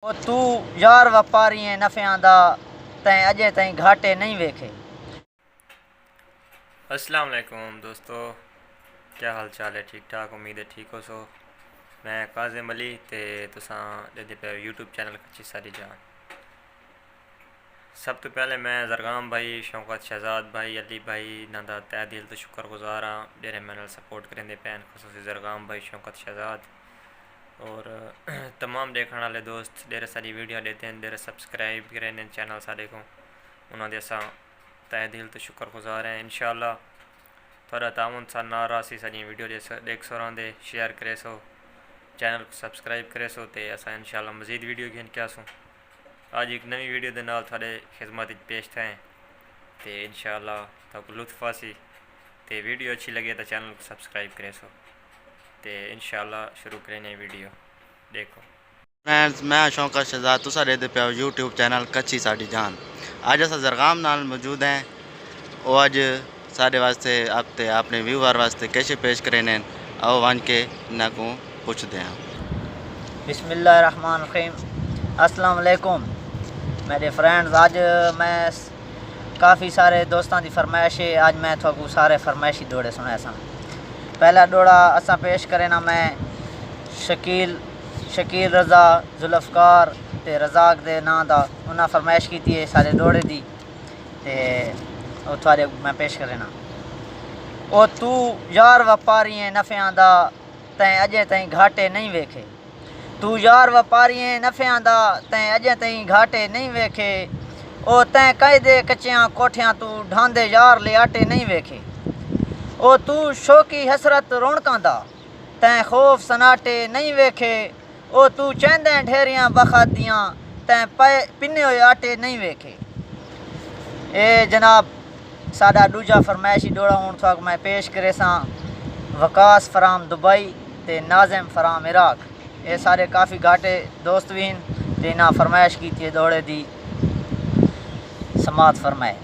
ओ तू यार व्यापारी नफ़ियां दा तैं अजे ताईं घाटे नहीं वेखे। अस्सलाम वालेकुम दोस्तों, क्या हाल चाल है? ठीक ठाक, उम्मीद है ठीक हो। सो मैं काज़िम अली ते तुसां ॾिसंदे पिया यूट्यूब चैनल कच्ची सारी जान। सब तो पहले मैं जरगाम भाई, शौकत शहजाद भाई, अली भाई नादा तह दिल तो शुक्रगुजार हाँ डेरे मेरे सपोर्ट करेंदे पैन, खसूसी जरगाम भाई, शौकत शहजाद और तमाम देखने वाले दोस्त डेरे सारी वीडियो देते हैं, डेरे सब्सक्राइब करें चैनल सारे को, उन्होंने असा तह दिल तो शुक्रगुजार हैं। इंशाअल्लाह थोड़ा ताउन सा नारासी सारी वीडियो देख सो रहंदे, शेयर करे सो, चैनल को सब्सक्राइब करे सो ते असा इंशाअल्लाह मज़ीद वीडियो घेन क्या सो। आज एक नवी वीडियो के नाल थोड़े खिदमत पेश थे ते इंशाअल्लाह तक लुत्फ आसी ते वीडियो अच्छी लगे तो चैनल को सब्सक्राइब करे सो ते इंशाअल्लाह शुरू करें नई वीडियो। देखो फ्रेंड्स, मैं शौकत शहजाद तुसा देते पे यूट्यूब चैनल कच्ची साड़ी जान। अज अस जरगाम नाल मौजूद हैं। वो अज साढ़े वास्ते आपते अपने व्यूअर वास्ते कैसे पेश करे ने, आओ वन के इन्हों को पूछते हैं। बिस्मिल्लाहिर्रहमानिर्रहीम, अस्सलाम वालेकुम मेरे फ्रेंड्स। आज मैं काफ़ी सारे दोस्तों की फरमाइश है, आज मैं थोड़ा सारे फरमाइशी दौड़े सुनाए सन। पहला दौड़ा असा पेश करे ना, मैं शकील रज़ा जुल्फ़कार ते रज़ाक दे नां दा उन्हें फरमाइश की है सारे दौड़े दी ते थोड़े मैं पेश करे ना। ओ तू यार व्यापारी नफ़ियां दा तैं अजे ताईं घाटे नहीं वेखे। तू यार व्यापारी नफ़ियां दा तैं अजे ताईं घाटे नहीं वेखे। ओ तैं कायदे कच्चियां कोठियां तू ढांदे यार ले आटे नहीं वेखे। ओ तू शौकी हसरत रौनकां दा तैं खौफ सनाटे नहीं वेखे। ओ तू चैंदे ढेरियां बखादियां तैं पिने हुए आटे नहीं वेखे। ए जनाब साडा दूजा फरमाइशी दौड़ा हूँ थोड़ा मैं पेश करे सा वकास फराम दुबई ते नाजिम फराम इराक। ये सारे काफ़ी घाटे दोस्त भी हैं जिन्हें फरमाइश की दौड़े दी समात फरमाए।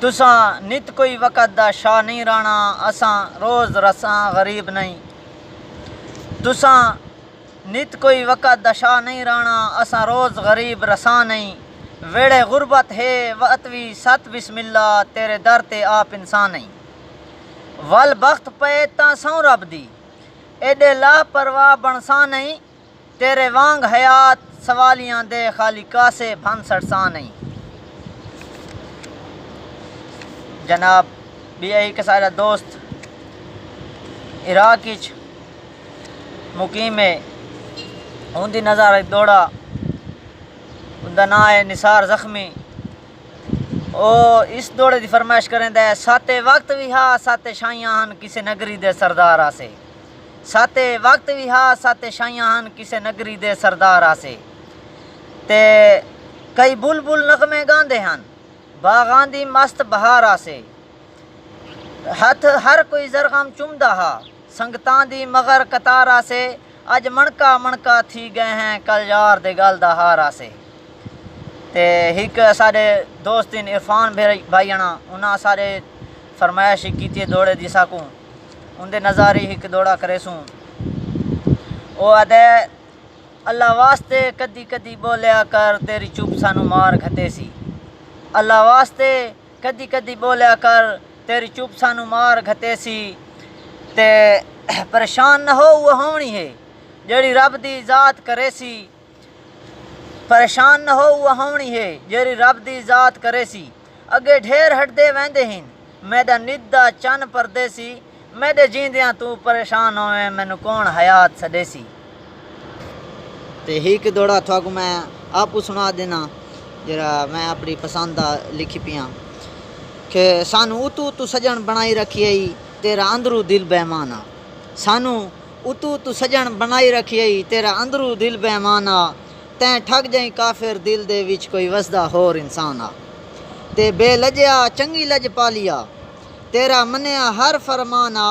तुसा नित कोई वक़्त दा शाह नहीं राणा, असा रोज़ रसा गरीब नहीं। तुसा नित कोई वक़्त दा शाह नहीं राणा, असा रोज़ गरीब रसा नहीं। वेड़े गुरबत है वतवी सत बिस्मिल्ला, तेरे दर ते आप इंसान नहीं। वल बख्त पे ता सौ रब दी, एडे लापरवाह बनसा नहीं। तेरे वांग हयात सवालियां दे खालिका से भन सड़सा नहीं। जनाब भी एक सारा दोस्त इराक मुकीम है, उनकी नज़ार दौड़ा, उनका नाम है निसार जख्मी। ओ इस दौड़े की फरमाइश करें दे साते वक्त भी हा साते शाइयां हन किसे नगरी दे सरदार आसे। साते वक्त भी हा साते शाइयां हन किसे नगरी दे सरदार आसे। ते कई बुलबुल नगमे गांदे हन बागां दी मस्त बहार आसे। हथ हर कोई जरगाम चुमदा हा संगतां दी मगर कतार आसे। अज मणका मणका थी गए हैं कल यार दे गल दा हार आसे। ते हिक सारे दोस्त इरफान भाई आना उन्हें सारे फरमाइश की दौड़े दी साकूँ उनके नज़ारे हिक दौड़ा करे सूँ। ओ अदे अल्लाह वास्ते कदी कदी बोलिया कर तेरी चुप सानू मार घते सी। अल्लाह वास्ते कदी कदी बोलिया कर तेरी चुप सानू मार घते सी। ते परेशान न हो वो होनी है जड़ी रब दी ज़ात करे सी। परेशान न हो वो होनी है जड़ी रब दी ज़ात करे सी। अगे ढेर हटदे वेंदे हिन मैदा निदा चन परदेसी। मेरे जींदियां तू परेशान होवे मैनू कौन हयात सदेसी। ते हिक दौड़ा थोड़ा मैं आपू सुना देना जरा मैं अपनी पसंद लिखी पियाँ कि सानू उतू तू सजन बनाई रखी आई तेरा अंदरू दिल बेमाना। सानू उतू तू सजन बनाई रखी आई तेरा अंदरू दिल बेमाना। तैं ठग जाई काफिर दिल दे विच कोई वसदा होर इंसान आ। ते बेलजया चंगी लज पालिया तेरा मनिया हर फरमाना।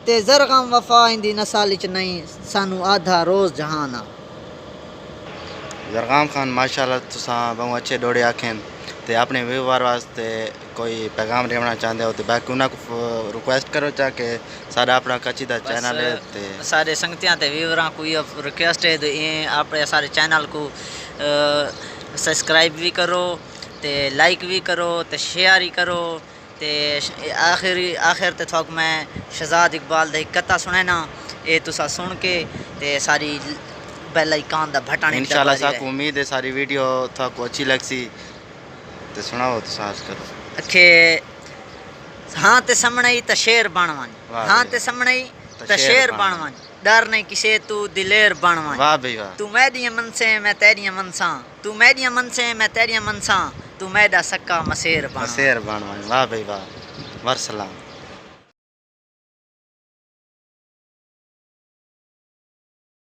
ते जरगम वफा इंदी नसाल च नहीं सानू आधा रोज़ जहाना। जरगाम खान माशाल्लाह तुसा बहुत अच्छे दौड़े आखें। तो अपने व्यूवर वास्ते कोई पैगाम देना चाहते हो तो बाकी उन्होंने रिक्वेस्ट करो कि सारा अपना कच्ची दा चैनल है ते सारे संगतियां ते व्यूवरां को ये रिक्वेस्ट है तो ये अपने सारे चैनल को सब्सक्राइब भी करो ते लाइक भी करो ते शेयर ही करो ते आखिर ते थोक मैं शहजाद इकबाल दा कथा सुनैना ये तुसा सुन के ते सारी बेल आइकन दा बटन इंशाल्लाह साकू उम्मीद है सारी वीडियो थाको अच्छी लगसी तो सुनाओ तो साज करो अखे हाँ ते समणे ही त शेर बनवन हाँ ते समणे ही त शेर बनवन डर नहीं किसे तू दिलेर बनवन वाह भाई वाह तू मैदिया मन से मैं तेरिया मनसा तू मैदिया मन से मैं तेरिया मनसा तू मैदा सक्का मसेर बनवन वाह भाई वाह वरसलाम।